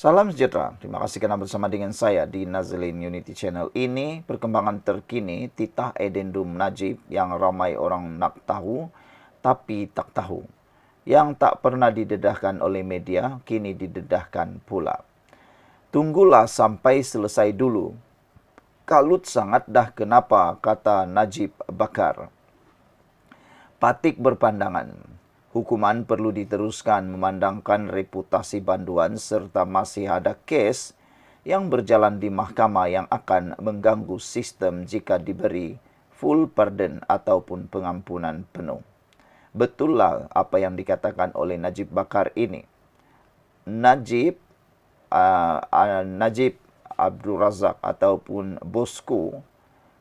Salam sejahtera, terima kasih karena bersama dengan saya di Nazlin Unity Channel. Ini perkembangan terkini titah Edendum Najib yang ramai orang nak tahu tapi tak tahu. Yang tak pernah didedahkan oleh media, kini didedahkan pula. Tunggulah sampai selesai dulu. Kalut sangat dah kenapa, kata Najib Bakar. Patik berpandangan. Hukuman perlu diteruskan memandangkan reputasi banduan serta masih ada kes yang berjalan di mahkamah yang akan mengganggu sistem jika diberi full pardon ataupun pengampunan penuh. Betullah apa yang dikatakan oleh Najib Bakar ini. Najib Abdul Razak ataupun bosku,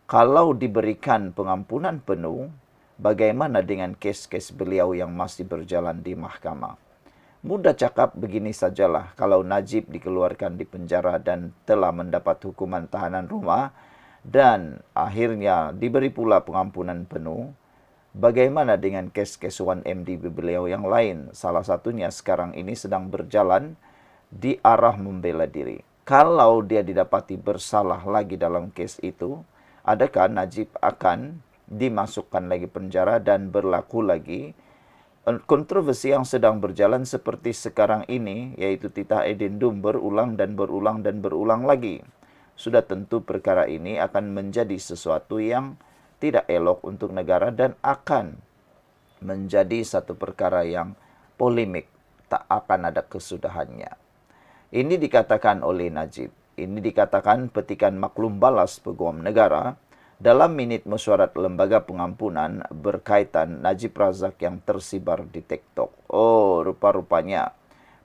kalau diberikan pengampunan penuh, bagaimana dengan kes-kes beliau yang masih berjalan di mahkamah? Mudah cakap begini sajalah, kalau Najib dikeluarkan di penjara dan telah mendapat hukuman tahanan rumah dan akhirnya diberi pula pengampunan penuh, bagaimana dengan kes-kes 1MDB beliau yang lain? Salah satunya sekarang ini sedang berjalan di arah membela diri. Kalau dia didapati bersalah lagi dalam kes itu, adakah Najib akan dimasukkan lagi penjara dan berlaku lagi kontroversi yang sedang berjalan seperti sekarang ini, yaitu titah edendum berulang dan berulang dan berulang lagi. Sudah tentu perkara ini akan menjadi sesuatu yang tidak elok untuk negara dan akan menjadi satu perkara yang polemik, tak akan ada kesudahannya. Ini dikatakan oleh Najib. Ini dikatakan petikan maklum balas Peguam Negara dalam minit mesyuarat Lembaga Pengampunan berkaitan Najib Razak yang tersibar di TikTok. Oh, rupa-rupanya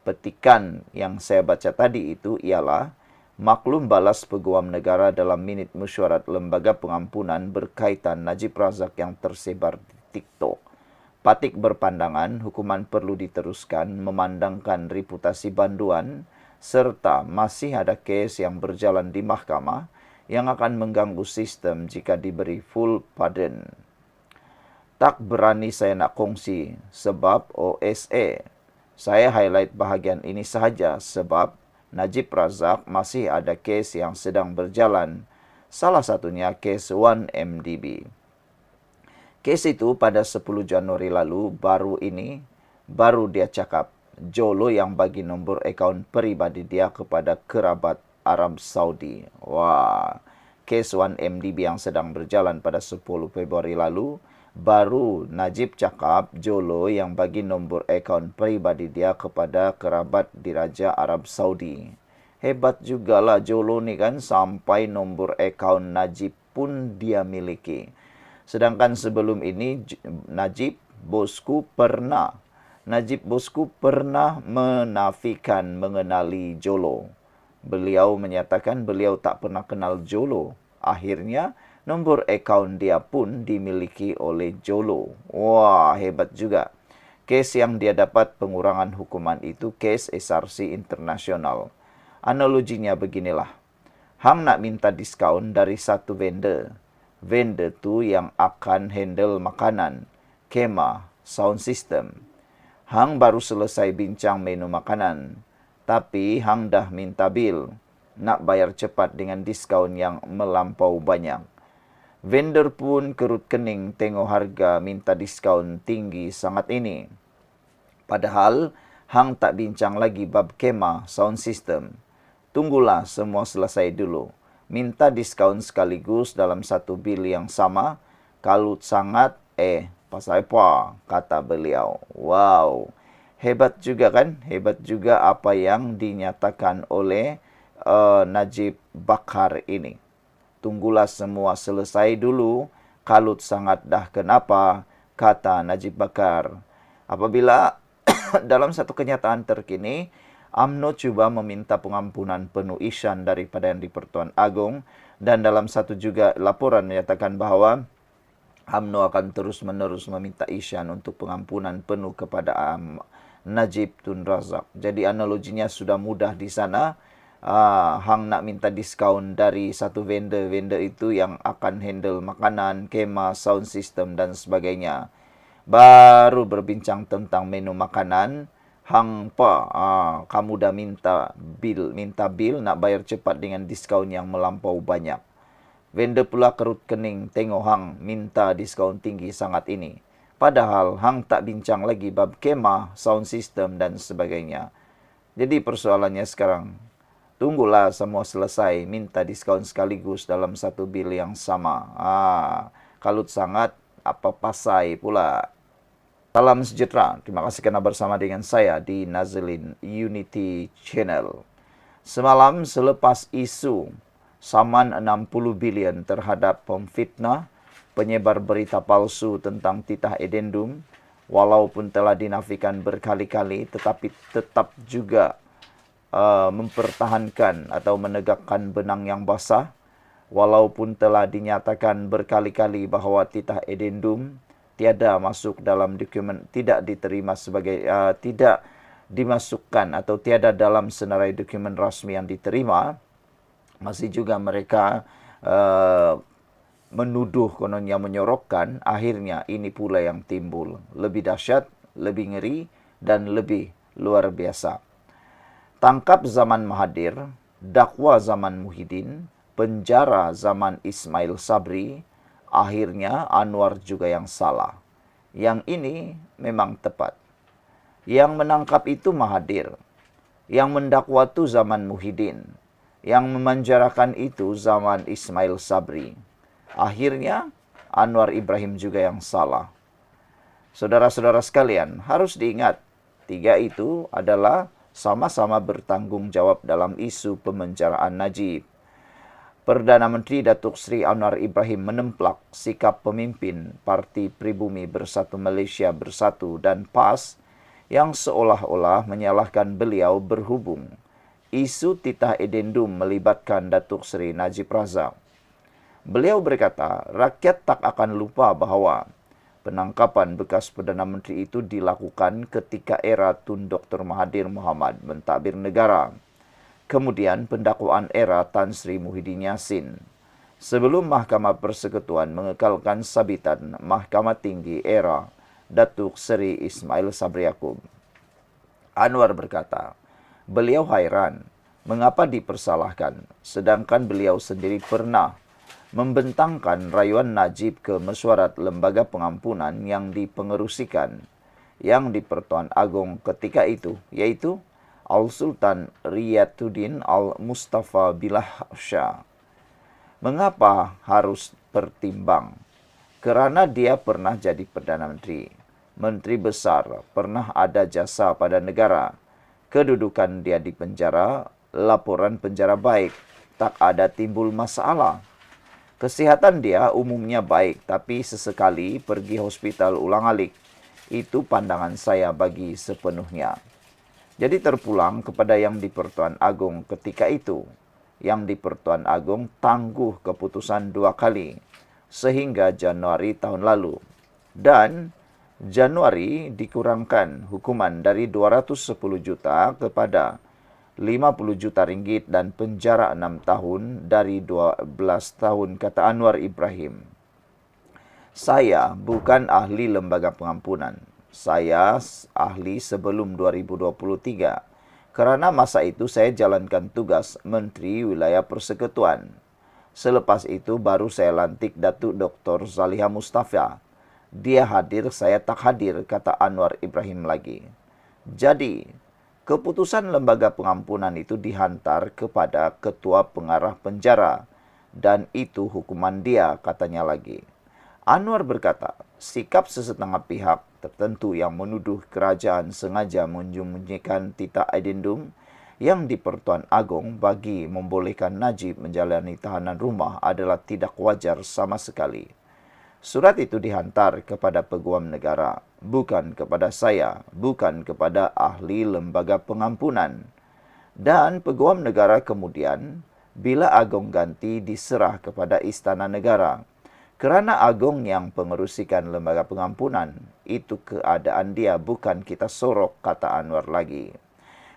petikan yang saya baca tadi itu ialah maklum balas Peguam Negara dalam minit mesyuarat Lembaga Pengampunan berkaitan Najib Razak yang tersebar di TikTok. Patik berpandangan, hukuman perlu diteruskan memandangkan reputasi banduan serta masih ada kes yang berjalan di mahkamah yang akan mengganggu sistem jika diberi full pardon. Tak berani saya nak kongsi sebab OSA. Saya highlight bahagian ini sahaja sebab Najib Razak masih ada kes yang sedang berjalan. Salah satunya kes 1MDB. Kes itu pada 10 Januari lalu baru dia cakap Jolo yang bagi nombor akaun peribadi dia kepada kerabat Arab Saudi. Wah, kes 1MDB yang sedang berjalan pada 10 Februari lalu, baru Najib cakap Jolo yang bagi nombor akaun peribadi dia kepada kerabat diraja Arab Saudi. Hebat jugalah Jolo ni kan, sampai nombor akaun Najib pun dia miliki. Sedangkan sebelum ini Najib bosku pernah menafikan mengenali Jolo. Beliau menyatakan beliau tak pernah kenal Jolo. Akhirnya, nombor akaun dia pun dimiliki oleh Jolo. Wah, hebat juga. Kes yang dia dapat pengurangan hukuman itu kes SRC Internasional. Analoginya beginilah. Hang nak minta diskaun dari satu vendor. Vendor tu yang akan handle makanan, kemah, sound system. Hang baru selesai bincang menu makanan, tapi hang dah minta bil, nak bayar cepat dengan diskaun yang melampau banyak. Vendor pun kerut kening tengok harga minta diskaun tinggi sangat ini. Padahal hang tak bincang lagi bab kemah, sound system. Tunggulah semua selesai dulu. Minta diskaun sekaligus dalam satu bil yang sama, kalut sangat, pasal apa? Kata beliau. Wow, hebat juga kan? Hebat juga apa yang dinyatakan oleh Najib Bakar ini. Tunggulah semua selesai dulu, kalut sangat dah kenapa? Kata Najib Bakar. Apabila dalam satu kenyataan terkini, UMNO cuba meminta pengampunan penuh isyan daripada Yang di-Pertuan Agong, dan dalam satu juga laporan menyatakan bahawa UMNO akan terus-menerus meminta isyan untuk pengampunan penuh kepada Najib Tun Razak. Jadi analoginya sudah mudah di sana. Hang nak minta diskaun dari satu vendor itu yang akan handle makanan, kemah, sound system dan sebagainya. Baru berbincang tentang menu makanan, hang pa, kamu dah minta bil nak bayar cepat dengan diskaun yang melampau banyak. Vendor pula kerut kening tengok hang minta diskaun tinggi sangat ini. Padahal hang tak bincang lagi bab kemah, sound system dan sebagainya. Jadi persoalannya sekarang, tunggulah semua selesai, minta diskaun sekaligus dalam satu bil yang sama. Kalut sangat, apa pasai pula. Salam sejahtera, terima kasih kerana bersama dengan saya di Nazlin Unity Channel. Semalam selepas isu saman 60 bilion terhadap pemfitnah, penyebar berita palsu tentang titah edendum, walaupun telah dinafikan berkali-kali tetapi tetap juga mempertahankan atau menegakkan benang yang basah, walaupun telah dinyatakan berkali-kali bahawa titah edendum tiada masuk dalam dokumen, tidak diterima sebagai tidak dimasukkan atau tiada dalam senarai dokumen rasmi yang diterima, masih juga mereka menuduh kononnya menyorokkan. Akhirnya ini pula yang timbul, lebih dahsyat, lebih ngeri dan lebih luar biasa. Tangkap zaman Mahathir, dakwa zaman Muhyiddin, penjara zaman Ismail Sabri, akhirnya Anwar juga yang salah. Yang ini memang tepat. Yang menangkap itu Mahathir. Yang mendakwa itu zaman Muhyiddin. Yang memenjarakan itu zaman Ismail Sabri. Akhirnya Anwar Ibrahim juga yang salah. Saudara-saudara sekalian, harus diingat, tiga itu adalah sama-sama bertanggung jawab dalam isu pemenjaraan Najib. Perdana Menteri Datuk Seri Anwar Ibrahim menemplak sikap pemimpin Parti Pribumi Bersatu Malaysia Bersatu dan PAS yang seolah-olah menyalahkan beliau berhubung isu titah edendum melibatkan Datuk Seri Najib Razak. Beliau berkata, rakyat tak akan lupa bahawa penangkapan bekas Perdana Menteri itu dilakukan ketika era Tun Dr. Mahathir Mohamad mentadbir negara. Kemudian pendakwaan era Tan Sri Muhyiddin Yassin. Sebelum Mahkamah Persekutuan mengekalkan sabitan Mahkamah Tinggi era Datuk Seri Ismail Sabri Yaakob. Anwar berkata, beliau hairan mengapa dipersalahkan sedangkan beliau sendiri pernah membentangkan rayuan Najib ke mesyuarat lembaga pengampunan yang dipengerusikan yang di Pertuan Agong ketika itu, yaitu Al-Sultan Riyatuddin Al-Mustafa Billah Shah. Mengapa harus pertimbang? Kerana dia pernah jadi Perdana Menteri, Menteri Besar, pernah ada jasa pada negara. Kedudukan dia di penjara, laporan penjara baik, tak ada timbul masalah. Kesihatan dia umumnya baik, tapi sesekali pergi hospital ulang-alik. Itu pandangan saya bagi sepenuhnya. Jadi terpulang kepada yang di Pertuan Agong ketika itu. Yang di Pertuan Agong tangguh keputusan 2 kali sehingga Januari tahun lalu. Dan Januari dikurangkan hukuman dari 210 juta kepada 50 juta ringgit dan penjara 6 tahun dari 12 tahun, kata Anwar Ibrahim. Saya bukan ahli lembaga pengampunan. Saya ahli sebelum 2023. Kerana masa itu saya jalankan tugas Menteri Wilayah Persekutuan. Selepas itu baru saya lantik Datuk Dr. Zaliha Mustafa. Dia hadir, saya tak hadir, kata Anwar Ibrahim lagi. Jadi, keputusan lembaga pengampunan itu dihantar kepada Ketua Pengarah Penjara. Dan itu hukuman dia, katanya lagi. Anwar berkata, sikap sesetengah pihak tertentu yang menuduh kerajaan sengaja menyembunyikan titah edendum yang di Pertuan Agong bagi membolehkan Najib menjalani tahanan rumah adalah tidak wajar sama sekali. Surat itu dihantar kepada Peguam Negara, bukan kepada saya, bukan kepada ahli lembaga pengampunan. Dan Peguam Negara kemudian, bila Agong ganti, diserah kepada Istana Negara. Kerana Agong yang pengerusikan lembaga pengampunan, itu keadaan dia, bukan kita sorok, kata Anwar lagi.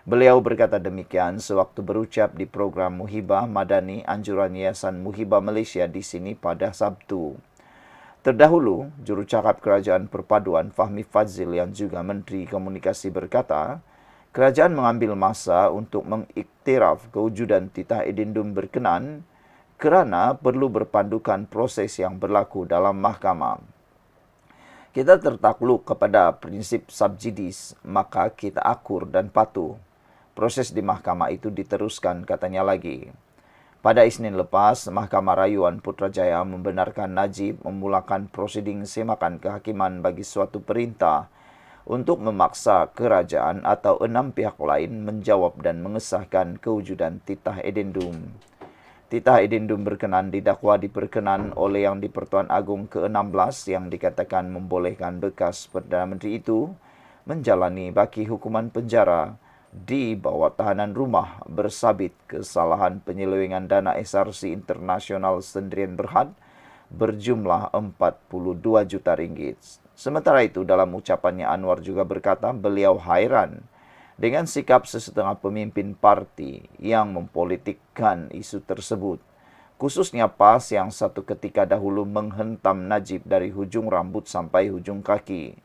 Beliau berkata demikian sewaktu berucap di program Muhibah Madani Anjuran Yayasan Muhibah Malaysia di sini pada Sabtu. Terdahulu, jurucakap Kerajaan Perpaduan Fahmi Fadzil yang juga Menteri Komunikasi berkata, Kerajaan mengambil masa untuk mengiktiraf kewujudan titah edendum berkenan kerana perlu berpandukan proses yang berlaku dalam mahkamah. Kita tertakluk kepada prinsip subjudis, maka kita akur dan patuh. Proses di mahkamah itu diteruskan, katanya lagi. Pada Isnin lepas, Mahkamah Rayuan Putrajaya membenarkan Najib memulakan prosiding semakan kehakiman bagi suatu perintah untuk memaksa kerajaan atau 6 pihak lain menjawab dan mengesahkan kewujudan titah edendum. Titah edendum berkenan didakwa diperkenan oleh Yang di-Pertuan Agong ke-16 yang dikatakan membolehkan bekas Perdana Menteri itu menjalani baki hukuman penjara di bawah tahanan rumah bersabit kesalahan penyelewengan dana SRC Internasional Sendirian Berhad berjumlah 42 juta ringgit. Sementara itu, dalam ucapannya Anwar juga berkata beliau hairan dengan sikap sesetengah pemimpin parti yang mempolitikkan isu tersebut, khususnya PAS yang satu ketika dahulu menghentam Najib dari hujung rambut sampai hujung kaki.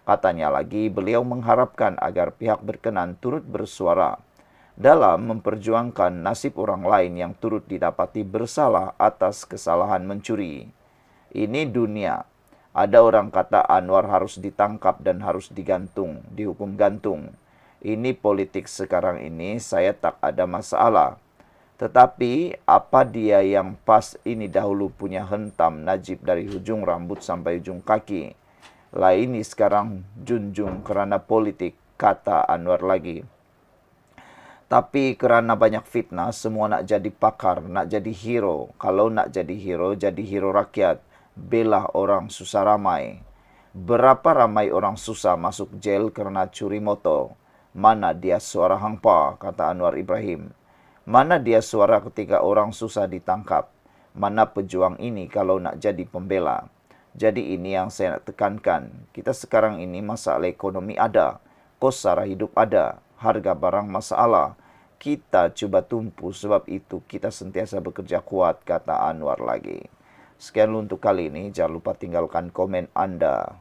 Katanya lagi, beliau mengharapkan agar pihak berkenan turut bersuara dalam memperjuangkan nasib orang lain yang turut didapati bersalah atas kesalahan mencuri. Ini dunia. Ada orang kata Anwar harus ditangkap dan harus digantung, dihukum gantung. Ini politik sekarang ini, saya tak ada masalah. Tetapi apa dia yang PAS ini dahulu punya hentam Najib dari hujung rambut sampai hujung kaki. Lah ini sekarang junjung kerana politik, kata Anwar lagi. Tapi kerana banyak fitnah, semua nak jadi pakar, nak jadi hero. Kalau nak jadi hero rakyat. Belah orang susah ramai. Berapa ramai orang susah masuk jail kerana curi motor? Mana dia suara hangpa, kata Anwar Ibrahim. Mana dia suara ketika orang susah ditangkap? Mana pejuang ini kalau nak jadi pembela? Jadi ini yang saya nak tekankan. Kita sekarang ini masalah ekonomi ada, kos sara hidup ada, harga barang masalah. Kita cuba tumpu, sebab itu kita sentiasa bekerja kuat, kata Anwar lagi. Sekian untuk kali ini, jangan lupa tinggalkan komen Anda.